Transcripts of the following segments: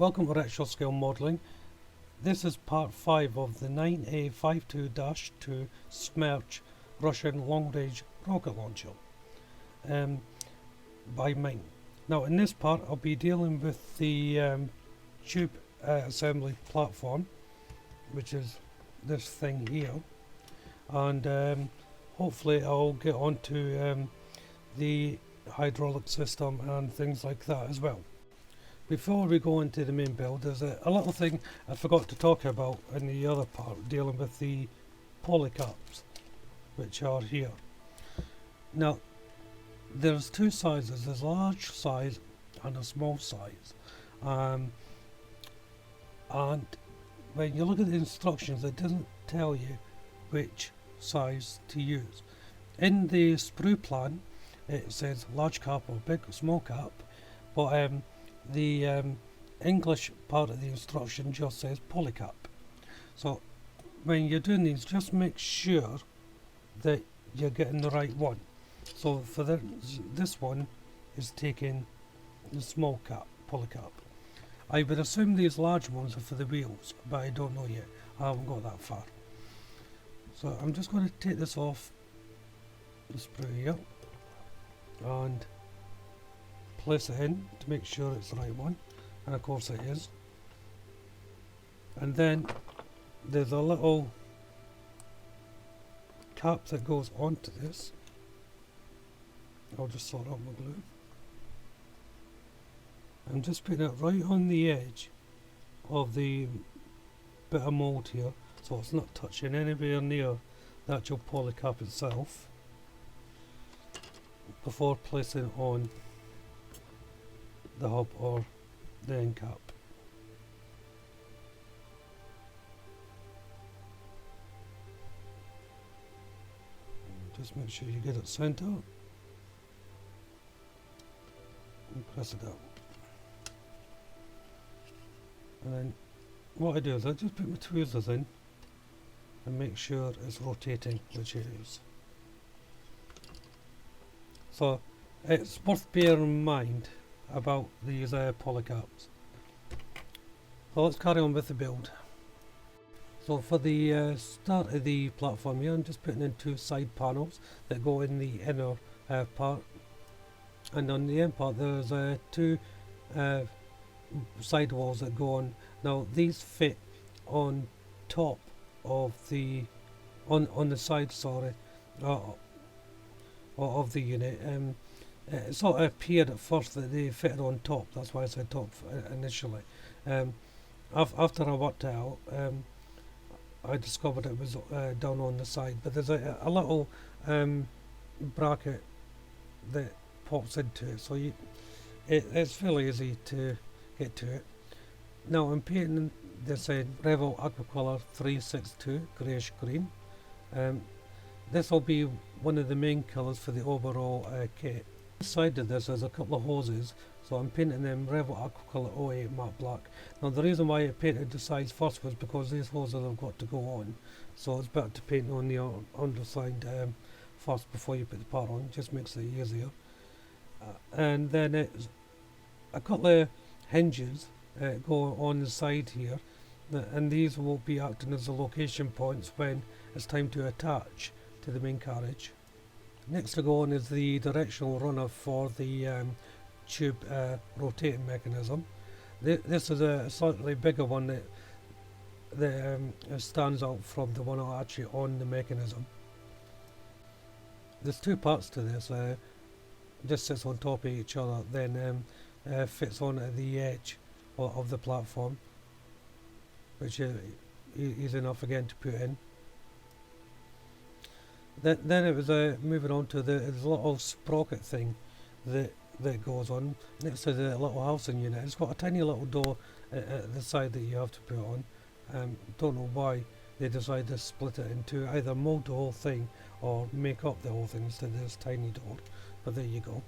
Welcome to Retro Scale Modelling. This is part 5 of the 9A52-2 Smerch Russian Long Range Rocket Launcher by MENG. Now in this part I'll be dealing with the tube assembly platform, which is this thing here, and hopefully I'll get onto the hydraulic system and things like that as well. Before we go into the main build, there's a little thing I forgot to talk about in the other part, dealing with the polycaps, which are here. Now, there's two sizes. There's a large size and a small size. And when you look at the instructions, it doesn't tell you which size to use. In the sprue plan, it says large cap or big or small cap, but the English part of the instruction just says polycap. So when you're doing these, just make sure that you're getting the right one. So for this one is taking the small cap, polycap. I would assume these large ones are for the wheels, but I don't know yet. I haven't got that far. So I'm just going to take this off the sprue here and place it in to make sure it's the right one, and of course it is. And then there's a little cap that goes onto this. I'll just sort out my glue. I'm just putting it right on the edge of the bit of mould here, so it's not touching anywhere near the actual polycap itself, before placing it on the hub or the end cap. Just make sure you get it centre and press it down. And then what I do is I just put my tweezers in and make sure it's rotating, which it is. So it's worth bearing in mind about these polycaps. So let's carry on with the build. So for the start of the platform here, I'm just putting in two side panels that go in the inner part, and on the end part there's two side walls that go on. Now these fit on top of the on the side, sorry, of the unit. It sort of appeared at first that they fitted on top. That's why I said top initially. After I worked it out, I discovered it was down on the side. But there's a little bracket that pops into it, so it's fairly easy to get to it. Now I'm painting this in Revol Aquacolor 362 greyish green. This will be one of the main colours for the overall kit. Side of this is a couple of hoses, so I'm painting them Revol Aquacolor 08 matte black. Now the reason why I painted the sides first was because these hoses have got to go on, so it's better to paint on the underside first before you put the part on. It just makes it easier. And then it's a couple of hinges go on the side here, and these will be acting as the location points when it's time to attach to the main carriage. Next to go on is the directional runner for the tube rotating mechanism. This is a slightly bigger one that stands out from the one actually on the mechanism. There's two parts to this. Just sits on top of each other, then fits on at the edge of the platform, which is easy enough again to put in. Then it was moving on to the little sprocket thing that goes on next to the little housing unit. It's got a tiny little door at the side that you have to put on. Don't know why they decided to split it into either mold the whole thing or make up the whole thing instead of this tiny door, but there you go.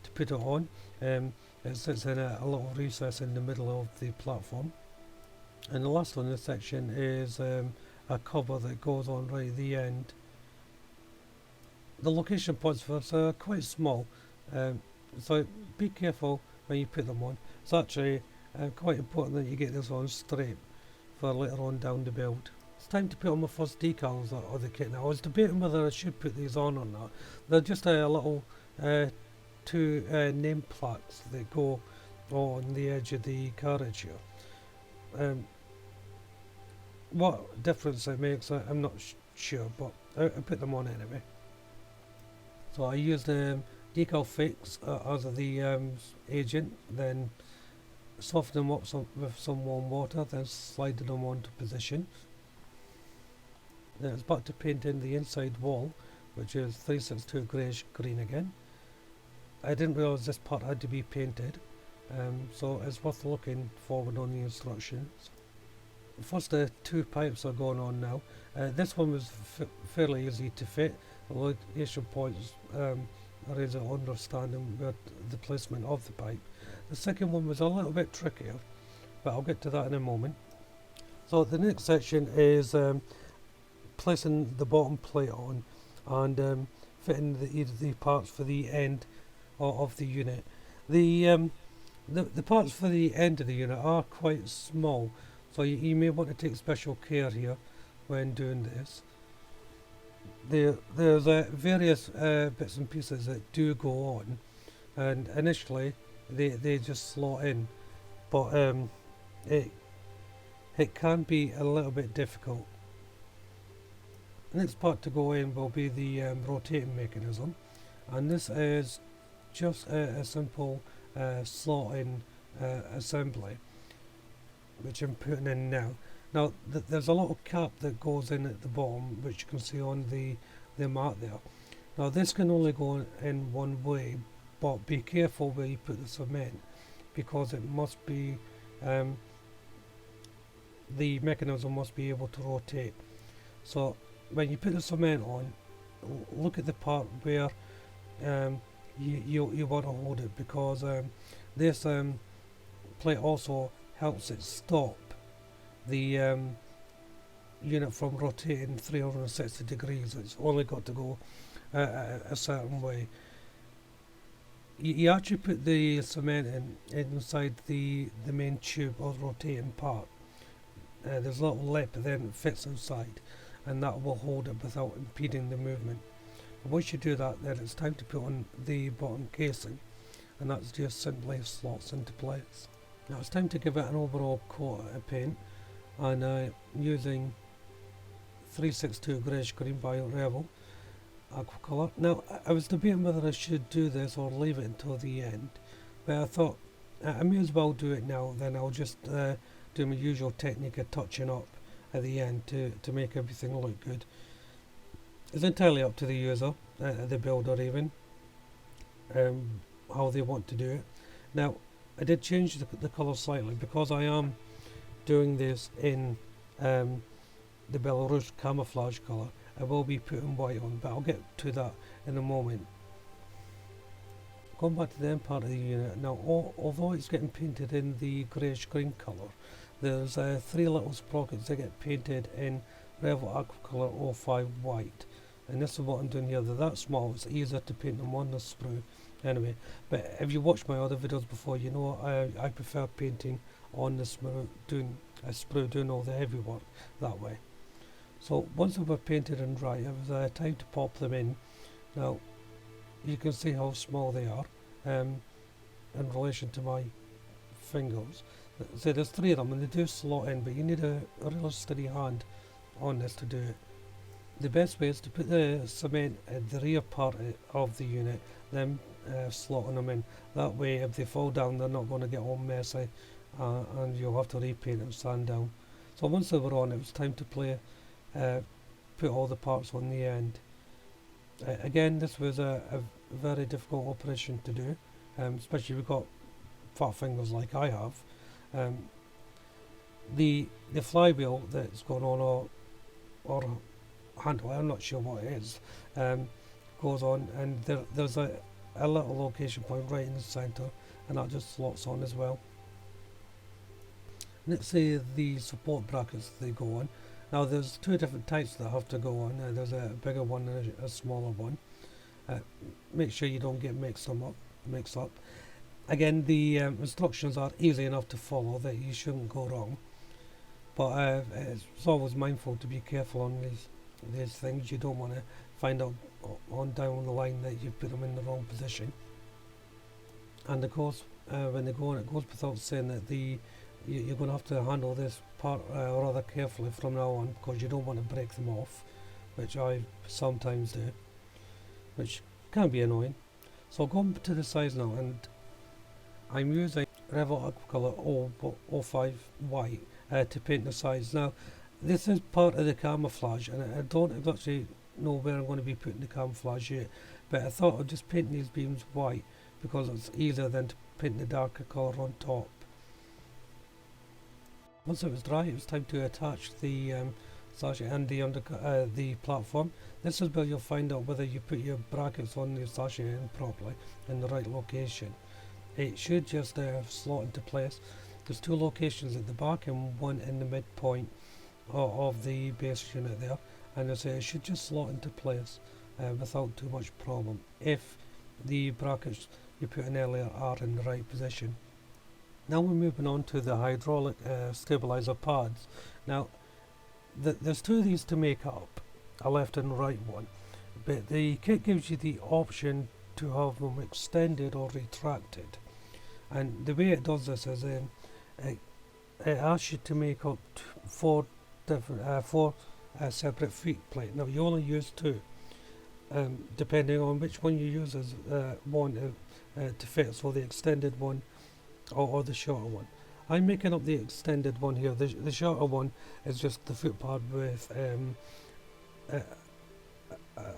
To put it on, it sits in a little recess in the middle of the platform. And the last one in this section is a cover that goes on right at the end. The location points for us are quite small, so be careful when you put them on. It's actually Quite important that you get this on straight for later on down the build. It's time to put on my first decals of the kit now. I was debating whether I should put these on or not. They're just a little two name plaques that go on the edge of the carriage here. What difference it makes, I'm not sure, but I put them on anyway. So I used decal fix as the agent, then soften them up with some warm water, then sliding them onto position. Then it's back to painting the inside wall, which is 362 greyish green again. I didn't realise this part had to be painted, so it's worth looking forward on the instructions. First, the two pipes are going on now. This one was fairly easy to fit. The location points are easy to understanding with the placement of the pipe. The second one was a little bit trickier, but I'll get to that in a moment. So the next section is placing the bottom plate on and fitting the parts for the end of the unit. The parts for the end of the unit are quite small, so you may want to take special care here when doing this. There's various bits and pieces that do go on, and initially they just slot in, but it can be a little bit difficult. The next part to go in will be the rotating mechanism, and this is just a simple slot-in assembly, which I'm putting in now. Now there's a little cap that goes in at the bottom, which you can see on the mat there. Now this can only go in one way, but be careful where you put the cement, because it must be the mechanism must be able to rotate. So when you put the cement on, look at the part where you want to hold it, because this plate also helps it stop the unit from rotating 360 degrees. It's only got to go a certain way. You actually put the cement inside the main tube or rotating part. There's a little lip, then it fits inside, and that will hold it without impeding the movement. And once you do that, then it's time to put on the bottom casing, and that's just simply slots into place. Now it's time to give it an overall coat of paint, and using 362 greyish green by Revel aqua colour. Now I was debating whether I should do this or leave it until the end, but I thought I may as well do it now. Then I'll just do my usual technique of touching up at the end to make everything look good. It's entirely up to the user, the builder even, how they want to do it. Now I did change the colour slightly, because I am doing this in the Belarus camouflage colour. I will be putting white on, but I'll get to that in a moment. Going back to the end part of the unit now, although it's getting painted in the greyish green colour, there's 3 little sprockets that get painted in Revel aqua colour 05 white, and this is what I'm doing here. They're that small, it's easier to paint them on the sprue anyway. But if you watched my other videos before, you know I prefer painting on the sprue, doing all the heavy work that way. So once they were painted and dry, it was time to pop them in. Now you can see how small they are in relation to my fingers. So there's 3 of them, and they do slot in, but you need a real steady hand on this to do it. The best way is to put the cement at the rear part of the unit, then slotting them in. That way if they fall down, they're not going to get all messy, and you'll have to repaint and sand down. So once they were on, it was time to put all the parts on the end. Again, this was a very difficult operation to do, especially if you've got fat fingers like I have. The flywheel that's going on, or handle, I'm not sure what it is, goes on, and there's a little location point right in the centre, and that just slots on as well. Let's say the support brackets they go on. Now there's 2 different types that have to go on. There's a bigger one and a smaller one. Make sure you don't get mix up. Again, the instructions are easy enough to follow that you shouldn't go wrong, but it's always mindful to be careful on these things. You don't want to find out on down the line that you put them in the wrong position. And of course, when they go on, it goes without saying that you're going to have to handle this part rather carefully from now on, because you don't want to break them off, which I sometimes do, which can be annoying. So going to the size now, and I'm using Revol Aquacolor 05 white to paint the sides. Now, this is part of the camouflage, and I don't actually know where I'm going to be putting the camouflage yet, but I thought I'd just paint these beams white because it's easier than to paint the darker colour on top. Once it was dry, it was time to attach the sachet and the platform. This is where you'll find out whether you put your brackets on the sachet in properly in the right location. It should just slot into place. There's two locations at the back and one in the midpoint of the base unit there, and as I say, it should just slot into place without too much problem if the brackets you put in earlier are in the right position. Now we're moving on to the hydraulic stabilizer pads. Now there's two of these to make up, a left and right one, but the kit gives you the option to have them extended or retracted, and the way it does this is it asks you to make up four separate feet plate. Now you only use two, depending on which one you use as one to fit, so the extended one or the shorter one. I'm making up the extended one here. The shorter one is just the foot pad with a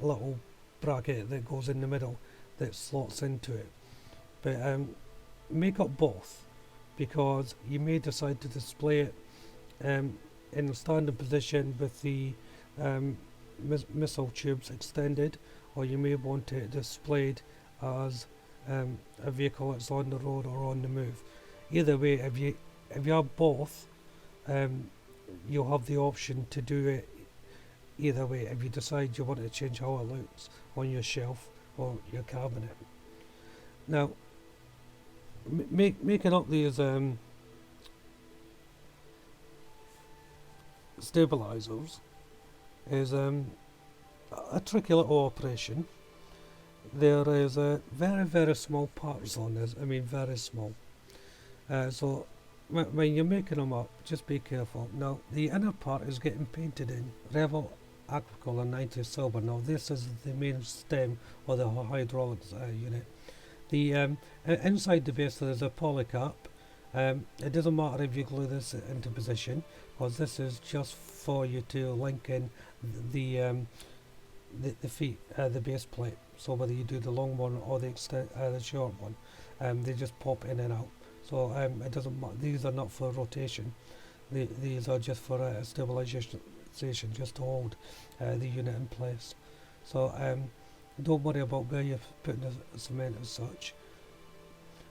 little bracket that goes in the middle that slots into it. But make up both, because you may decide to display it in a standing position with the missile tubes extended, or you may want it displayed as a vehicle that's on the road or on the move. Either way, if you have both, you'll have the option to do it either way if you decide you want to change how it looks on your shelf or your cabinet. Now, making up these stabilizers is a tricky little operation. There is very small parts on this. I mean, very small. So when you're making them up, just be careful. Now the inner part is getting painted in Revol Aquacolor 90 Silver. Now this is the main stem or the hydraulics unit. The inside the base there is a polycap. It doesn't matter if you glue this into position, because this is just for you to link in the feet, the base plate. So whether you do the long one or the short one, they just pop in and out. So it doesn't matter. These are not for rotation. These are just for stabilization, just to hold the unit in place. So don't worry about where you're putting the cement as such.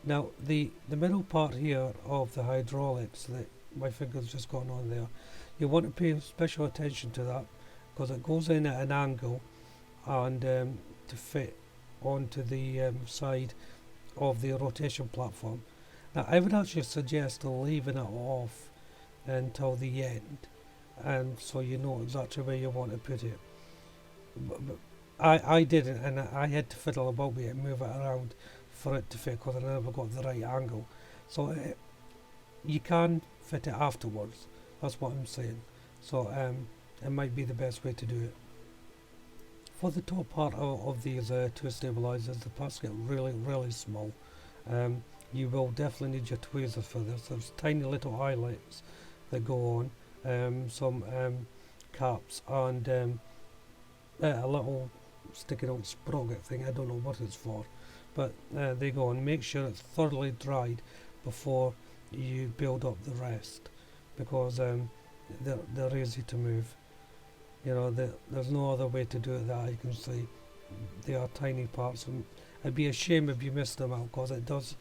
Now the middle part here of the hydraulics that my finger's just gone on there, you want to pay special attention to that, because it goes in at an angle and to fit onto the side of the rotation platform. Now I would actually suggest leaving it off until the end, and so you know exactly where you want to put it. But I didn't, and I had to fiddle about with it and move it around for it to fit, because I never got the right angle. So you can fit it afterwards, that's what I'm saying. So it might be the best way to do it. For the top part of these two stabilizers, the parts get really small. You will definitely need your tweezers for this. There's tiny little eyelets that go on, some caps, and a little sticking out sprocket thing. I don't know what it's for, but they go on. Make sure it's thoroughly dried before you build up the rest, because they're easy to move. You know, there's no other way to do it that I can see. They are tiny parts, and it'd be a shame if you missed them out, because it does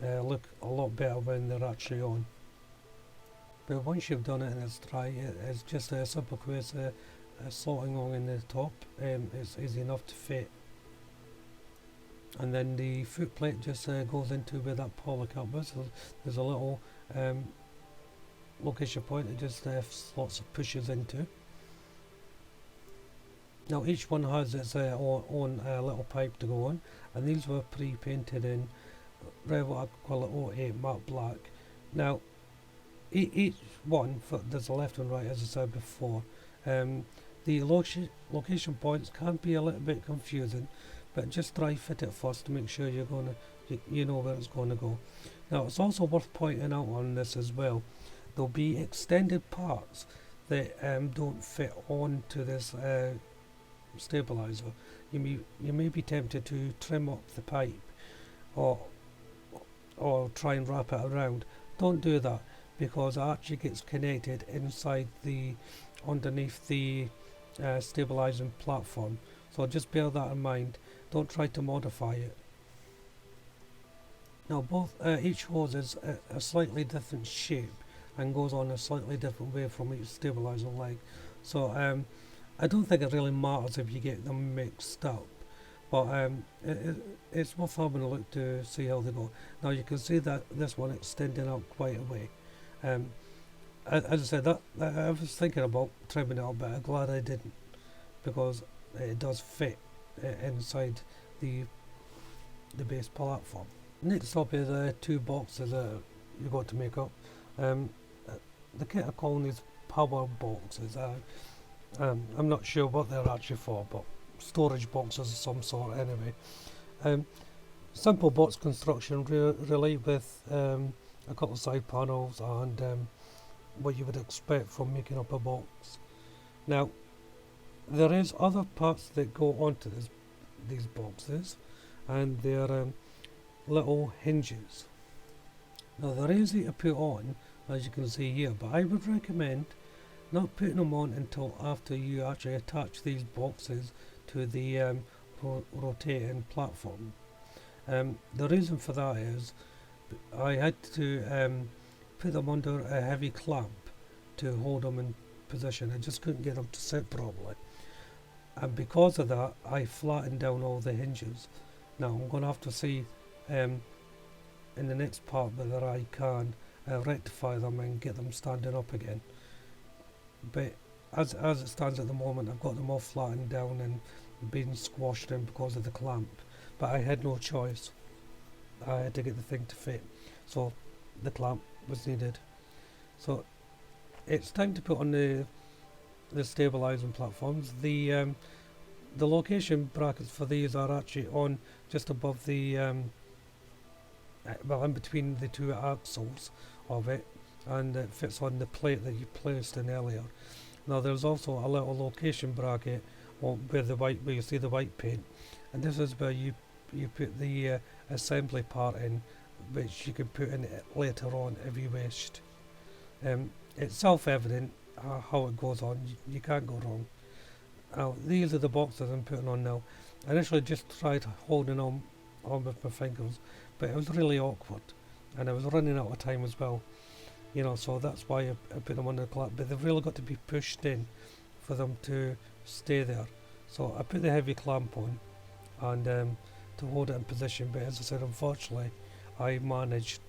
look a lot better when they're actually on. But once you've done it and it's dry, it's just a simple case of slotting on in the top. It's easy enough to fit. and then the foot plate just goes into where that polycap is. So there's a little location point that just slots of pushes into. Now each one has its own little pipe to go on, and these were pre-painted in Revit Acrylic 08 matte black. Now each one, there's a left and right as I said before. The location points can be a little bit confusing, but just try fit it first to make sure you know where it's going to go. Now it's also worth pointing out on this as well, there'll be extended parts that don't fit onto this stabilizer. You may be tempted to trim up the pipe or try and wrap it around. Don't do that, because it actually gets connected inside underneath the stabilizing platform. So just bear that in mind. Don't try to modify it. Now each hose is a slightly different shape and goes on a slightly different way from each stabilizer leg. So I don't think it really matters if you get them mixed up, but it's worth having a look to see how they go. Now you can see that this one extending out quite a way. As I said, that I was thinking about trimming it out, but I'm glad I didn't, because it does fit inside the base platform. Next up is two boxes you've got to make up. The kit are calling these power boxes. I'm not sure what they're actually for, but storage boxes of some sort anyway. Simple box construction really with a couple of side panels and what you would expect from making up a box. Now there is other parts that go onto these boxes, and they're little hinges. Now they're easy to put on, as you can see here, but I would recommend not putting them on until after you actually attach these boxes to the rotating platform. The reason for that is I had to put them under a heavy clamp to hold them in position. I just couldn't get them to sit properly, and because of that I flattened down all the hinges. Now I'm going to have to see in the next part whether I can rectify them and get them standing up again. But as it stands at the moment, I've got them all flattened down and being squashed in because of the clamp, but I had no choice. I had to get the thing to fit, so the clamp was needed. So it's time to put on the stabilizing platforms. The location brackets for these are actually on just above the in between the two axles of it, and it fits on the plate that you placed in earlier. Now there's also a little location bracket where you see the white paint, and this is where you put the assembly part in, which you can put in later on if you wished. It's self-evident how it goes on. You can't go wrong. Now these are the boxes I'm putting on now. I initially just tried holding on with my fingers, but it was really awkward, and I was running out of time as well. So that's why I put them on the clamp, but they've really got to be pushed in for them to stay there. So I put the heavy clamp on and to hold it in position, but as I said, unfortunately I managed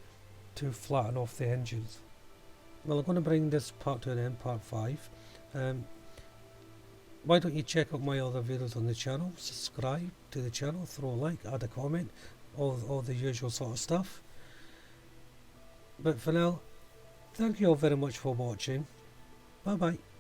to flatten off the hinges. Well, I'm going to bring this part to an end, part 5. Why don't you check out my other videos on the channel, subscribe to the channel, throw a like, add a comment, all the usual sort of stuff. But for now, thank you all very much for watching. Bye bye.